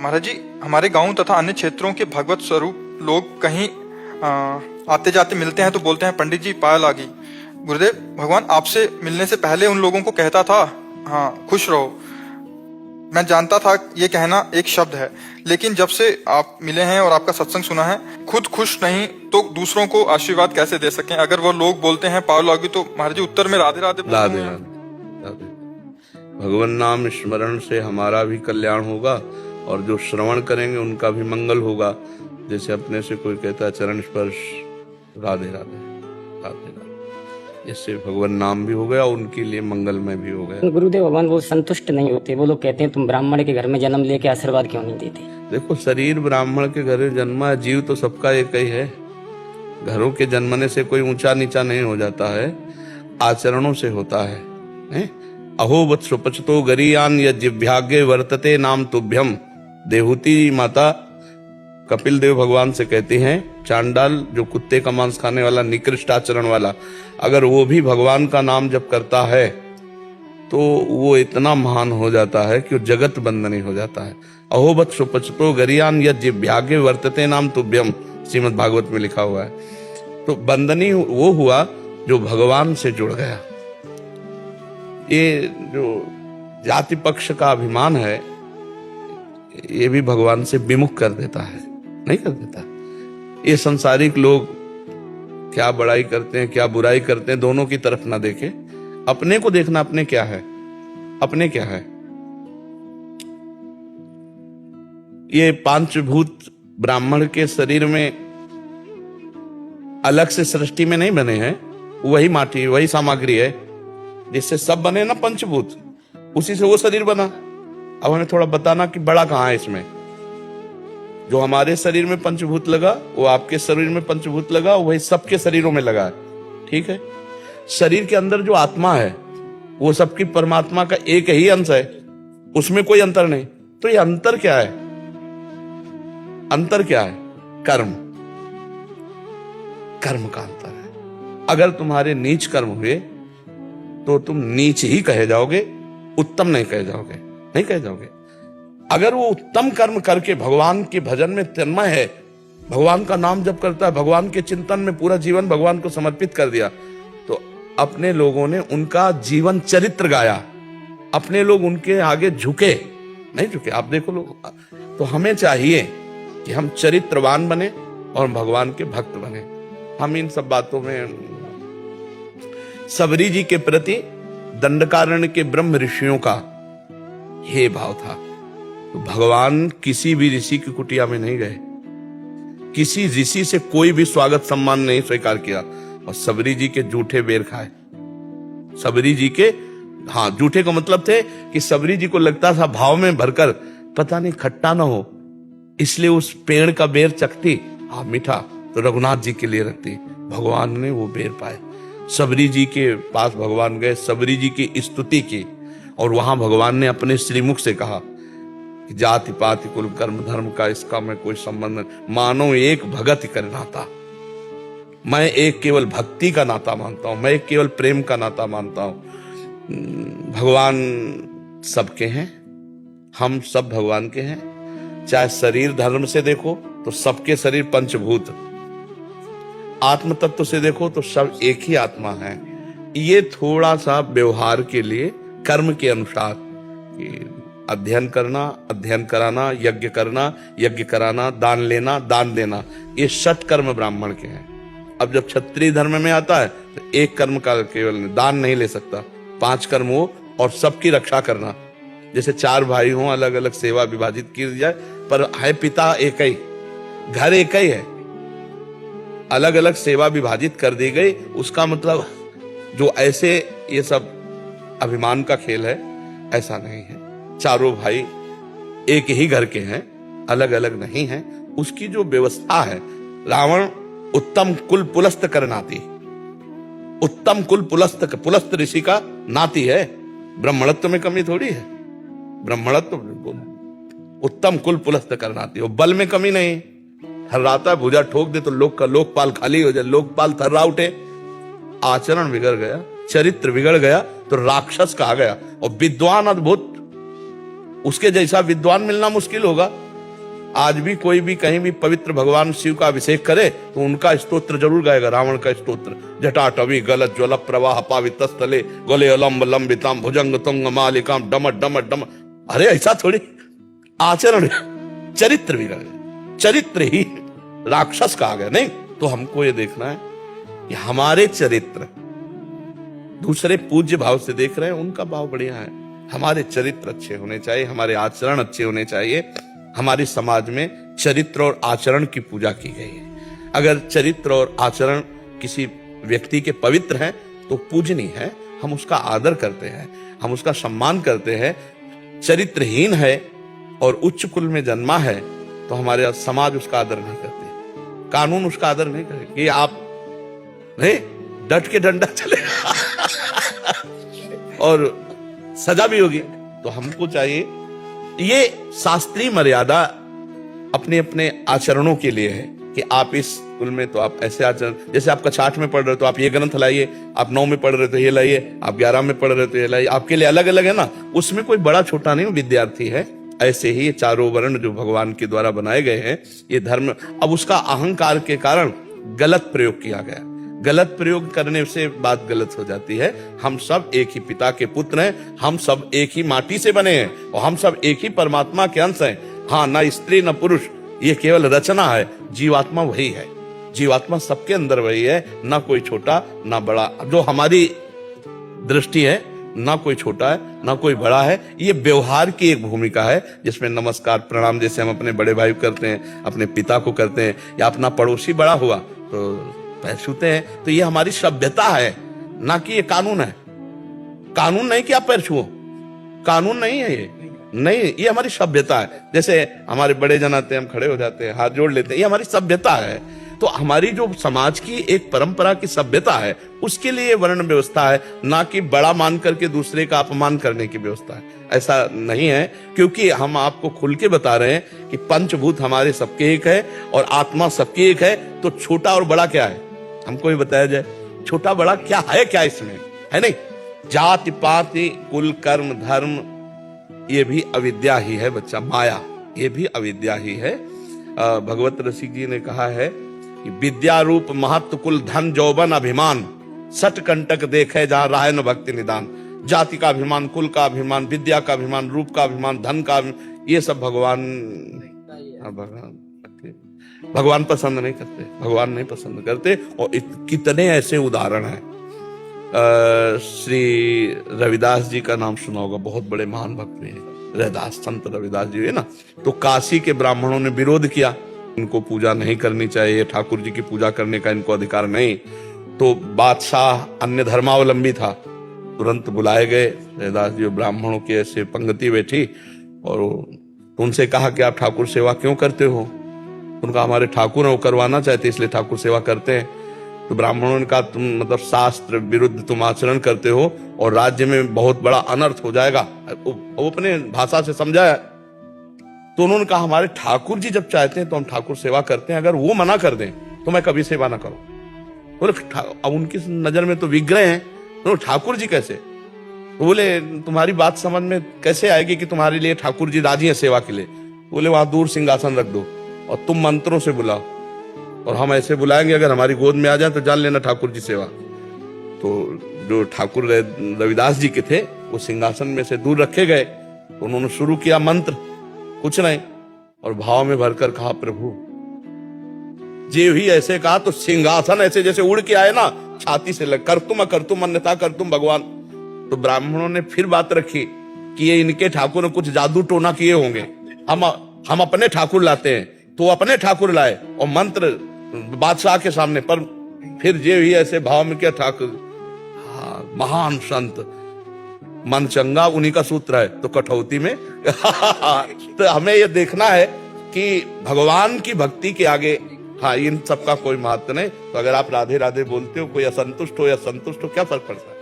महाराज जी, हमारे गांव तथा अन्य क्षेत्रों के भगवत स्वरूप लोग कहीं आते जाते मिलते हैं तो बोलते हैं पंडित जी पायल आ गई। गुरुदेव, भगवान आपसे मिलने से पहले उन लोगों को कहता था हाँ खुश रहो। मैं जानता था ये कहना एक शब्द है, लेकिन जब से आप मिले हैं और आपका सत्संग सुना है, खुद खुश नहीं तो दूसरों को आशीर्वाद कैसे दे सकें? अगर वो लोग बोलते हैं पायल आ गई तो महाराज जी उत्तर में राधे राधे राधे राधे राधे। भगवान नाम स्मरण से हमारा भी कल्याण होगा और जो श्रवण करेंगे उनका भी मंगल होगा। जैसे अपने से कोई कहता है चरण स्पर्श, राधे राधे राधे राधे, इससे भगवान नाम भी हो गया, उनके लिए मंगलमय भी हो गया। गुरुदेव भगवान वो संतुष्ट नहीं होते, वो लोग कहते हैं तुम ब्राह्मण के घर में जन्म लेके आशीर्वाद क्यों नहीं देते? देखो, शरीर ब्राह्मण के घर में जन्मा, जीव तो सबका एक ही है। घरों के जन्मने से कोई ऊंचा नीचा नहीं हो जाता है, आचरणों से होता है। अहो वत्सु पचतो गरीयान यज्ञभाग्य वर्तते नाम तुभ्यम। देहूती माता कपिल देव भगवान से कहती हैं, चांडाल जो कुत्ते का मांस खाने वाला निकृष्ट आचरण वाला, अगर वो भी भगवान का नाम जब करता है तो वो इतना महान हो जाता है कि वो जगत बंदनी हो जाता है। अहो वत्सु पचतो गरीयान यज्ञभाग्य वर्तते नाम तुभ्यम, श्रीमद् भागवत में लिखा हुआ है। तो बंदनी वो हुआ जो भगवान से जुड़ गया। ये जो जाति पक्ष का अभिमान है, ये भी भगवान से विमुख कर देता है, नहीं कर देता। ये संसारिक लोग क्या बड़ाई करते हैं, क्या बुराई करते हैं, दोनों की तरफ ना देखे, अपने को देखना। अपने क्या है, अपने क्या है। ये पांचभूत ब्राह्मण के शरीर में अलग से सृष्टि में नहीं बने हैं, वही माटी वही सामग्री है जिससे सब बने ना पंचभूत, उसी से वो शरीर बना। अब हमें थोड़ा बताना कि बड़ा कहां है इसमें। जो हमारे शरीर में पंचभूत लगा वो आपके शरीर में पंचभूत लगा, वही सबके शरीरों में लगा है, ठीक है। शरीर के अंदर जो आत्मा है वो सबकी परमात्मा का एक ही अंश है, उसमें कोई अंतर नहीं। तो ये अंतर क्या है? अंतर क्या है? कर्म, कर्म का अंतर है। अगर तुम्हारे नीच कर्म हुए तो तुम नीच ही कहे जाओगे, उत्तम नहीं कहे जाओगे, नहीं कहे जाओगे। अगर वो उत्तम कर्म करके भगवान के भजन में तन्मय है, भगवान का नाम जप करता है, भगवान के चिंतन में पूरा जीवन भगवान को समर्पित कर दिया, तो अपने लोगों ने उनका जीवन चरित्र गाया, अपने लोग उनके आगे झुके नहीं झुके। आप देखो लोग, तो हमें चाहिए कि हम चरित्रवान बने और भगवान के भक्त बने। हम इन सब बातों में सबरी जी के प्रति दंडकारण्य के ब्रह्म ऋषियों का ये भाव था। तो भगवान किसी भी ऋषि की कुटिया में नहीं गए, किसी ऋषि से कोई भी स्वागत सम्मान नहीं स्वीकार किया, और सबरी जी के जूठे बेर खाए। सबरी जी के, हाँ, जूठे का मतलब थे कि सबरी जी को लगता था भाव में भरकर पता नहीं खट्टा ना हो, इसलिए उस पेड़ का बेर चखती, हाँ मीठा, तो रघुनाथ जी के लिए रखती। भगवान ने वो बेर पाए। सबरी जी के पास भगवान गए, सबरी जी की स्तुति की, और वहां भगवान ने अपने श्रीमुख से कहा कि जाति पाति कुल कर्म धर्म का इसका मैं कोई संबंध नहीं, मानो एक भगत कर नाता। मैं एक केवल भक्ति का नाता मानता हूं, मैं एक केवल प्रेम का नाता मानता हूं। भगवान सबके हैं, हम सब भगवान के हैं। चाहे शरीर धर्म से देखो तो सबके शरीर पंचभूत, आत्म तत्व से देखो तो सब एक ही आत्मा है। ये थोड़ा सा व्यवहार के लिए कर्म के अनुसार अध्ययन करना, अध्ययन कराना, यज्ञ करना, यज्ञ कराना, दान लेना, दान देना, ये षट कर्म ब्राह्मण के हैं। अब जब क्षत्रिय धर्म में आता है तो एक कर्म का केवल दान नहीं ले सकता, 5 कर्म हो और सबकी रक्षा करना। जैसे 4 भाई हों, अलग अलग सेवा विभाजित की जाए, पर है पिता एक ही, घर एक ही है, अलग अलग सेवा विभाजित कर दी गई। उसका मतलब जो ऐसे ये सब अभिमान का खेल है, ऐसा नहीं है। चारों भाई एक ही घर के हैं, अलग अलग नहीं हैं। उसकी जो व्यवस्था है, रावण उत्तम कुल पुलस्त कर नाती, उत्तम कुल पुलस्त ऋषि का नाती है। ब्राह्मणत्व में कमी थोड़ी है, ब्राह्मणत्व उत्तम कुल पुलस्त कर नाती, और बल में कमी नहीं। थर्राता है, भुजा ठोक दे तो लोक का लोकपाल खाली हो जाए, लोकपाल थर्रा उठे। आचरण बिगड़ गया, चरित्र बिगड़ गया तो राक्षस कहा गया। और विद्वान अद्भुत, उसके जैसा विद्वान मिलना मुश्किल होगा। आज भी कोई भी कहीं भी पवित्र भगवान शिव का अभिषेक करे तो उनका स्तोत्र जरूर गाएगा, रावण का स्तोत्र। जटाटवी गलत ज्वल प्रवाह पावित स्थले गोले अलम्ब लंबिताम भुजंग तुंग मालिकाम डम डम डम। अरे ऐसा थोड़ी, आचरण चरित्र भी गए, चरित्र ही राक्षस कहा गया नहीं। तो हमको ये देखना है कि हमारे चरित्र, दूसरे पूज्य भाव से देख रहे हैं उनका भाव बढ़िया है, हमारे चरित्र अच्छे होने चाहिए, हमारे आचरण अच्छे होने चाहिए। हमारे समाज में चरित्र और आचरण की पूजा की गई है। अगर चरित्र और आचरण किसी व्यक्ति के पवित्र हैं तो पूजनीय है, हम उसका आदर करते हैं, हम उसका सम्मान करते हैं। चरित्रहीन है और उच्च कुल में जन्मा है तो हमारे समाज उसका आदर नहीं करते, कानून उसका आदर नहीं करे कि आप नहीं डट के डंडा चलेगा और सजा भी होगी। तो हमको चाहिए ये शास्त्रीय मर्यादा अपने अपने आचरणों के लिए है कि आप इस कुल में तो आप ऐसे आचरण, जैसे आप कक्षा 8 में पढ़ रहे हो तो आप ये ग्रंथ लाइए, आप 9 में पढ़ रहे हो तो ये लाइए, आप 11 में पढ़ रहे हो तो ये लाइए, आपके लिए अलग अलग है ना, उसमें कोई बड़ा छोटा नहीं विद्यार्थी है। ऐसे ही ये चारों वर्ण जो भगवान के द्वारा बनाए गए हैं ये धर्म, अब उसका अहंकार के कारण गलत प्रयोग किया गया, गलत प्रयोग करने से बात गलत हो जाती है। हम सब एक ही पिता के पुत्र हैं, हम सब एक ही माटी से बने हैं और हम सब एक ही परमात्मा के अंश हैं। हाँ, ना स्त्री न पुरुष, ये केवल रचना है, जीवात्मा वही है, जीवात्मा सबके अंदर वही है, ना कोई छोटा ना बड़ा। जो हमारी दृष्टि है ना कोई छोटा है ना कोई बड़ा है, ये व्यवहार की एक भूमिका है जिसमें नमस्कार प्रणाम जैसे हम अपने बड़े भाई को करते हैं, अपने पिता को करते हैं, या अपना पड़ोसी बड़ा हुआ तो पैर छूते हैं। तो ये हमारी सभ्यता है, ना कि ये कानून है। कानून नहीं कि आप पैर छुओ, कानून नहीं है ये, नहीं, ये हमारी सभ्यता है। जैसे हमारे बड़े जन आते हैं, हम खड़े हो जाते हैं, हाथ जोड़ लेते हैं, ये हमारी सभ्यता है। तो हमारी जो समाज की एक परंपरा की सभ्यता है उसके लिए वर्ण व्यवस्था है, ना कि बड़ा मान करके दूसरे का अपमान करने की व्यवस्था है। ऐसा नहीं है, क्योंकि हम आपको खुल के बता रहे हैं कि पंचभूत हमारे सबके एक है और आत्मा सबकी एक है। तो छोटा और बड़ा क्या है हमको भी बताया जाए, छोटा बड़ा क्या है, क्या इसमें है नहीं। जाति पाति कुल कर्म धर्म ये भी अविद्या ही है बच्चा, माया ये भी अविद्या ही है। भगवत रसिक जी ने कहा है कि विद्या रूप महत्व कुल धन जौबन अभिमान सट कंटक देखे जहां राह न भक्ति निदान। जाति का अभिमान, कुल का अभिमान, विद्या का अभिमान, रूप का अभिमान, धन का अभिमान, ये सब भगवान पसंद नहीं करते, भगवान नहीं पसंद करते। और कितने ऐसे उदाहरण हैं। श्री रविदास जी का नाम सुना होगा, बहुत बड़े महान भक्त हैं रविदास, संत रविदास जी है ना। तो काशी के ब्राह्मणों ने विरोध किया, इनको पूजा नहीं करनी चाहिए, ठाकुर जी की पूजा करने का इनको अधिकार नहीं। तो बादशाह अन्य धर्मावलंबी था, तुरंत बुलाए गए रविदास जी, ब्राह्मणों की ऐसे पंक्ति बैठी और उनसे कहा कि आप ठाकुर सेवा क्यों करते हो। उनका हमारे ठाकुर हैं, वो करवाना चाहते इसलिए ठाकुर सेवा करते हैं। तो ब्राह्मणों ने कहा तुम मतलब शास्त्र विरुद्ध तुम आचरण करते हो और राज्य में बहुत बड़ा अनर्थ हो जाएगा। वो अपने भाषा से समझाया। तो उन्होंने कहा हमारे ठाकुर जी जब चाहते हैं तो हम ठाकुर सेवा करते हैं, अगर वो मना कर दें तो मैं कभी सेवा ना करूं। बोले अब उनकी नजर में तो विग्रह हैं, तो ठाकुर जी कैसे। तो बोले तुम्हारी बात समझ में कैसे आएगी कि तुम्हारे लिए ठाकुर जी राजी हैं सेवा के लिए। बोले वहां दूर सिंहासन रख दो और तुम मंत्रों से बुलाओ और हम ऐसे बुलाएंगे, अगर हमारी गोद में आ जाए तो जान लेना ठाकुर जी सेवा। तो जो ठाकुर रविदास जी के थे वो सिंहासन में से दूर रखे गए। तो उन्होंने शुरू किया मंत्र, कुछ नहीं, और भाव में भरकर कहा प्रभु जे ही ऐसे कहा तो सिंहासन ऐसे जैसे उड़ के आए ना, छाती से लग कर तुम अन्यथा कर तुम भगवान। तो ब्राह्मणों ने फिर बात रखी कि ये इनके ठाकुर ने कुछ जादू टोना किए होंगे, हम अपने ठाकुर लाते हैं। तो अपने ठाकुर लाए और मंत्र बादशाह के सामने, पर फिर जे ही ऐसे भाव में क्या ठाकुर, हाँ, महान संत मन चंगा उन्हीं का सूत्र है। तो कठौती में तो हमें यह देखना है कि भगवान की भक्ति के आगे हाँ इन सबका कोई महत्व नहीं। तो अगर आप राधे राधे बोलते हो, कोई असंतुष्ट हो या संतुष्ट हो, क्या फर्क पड़ता है।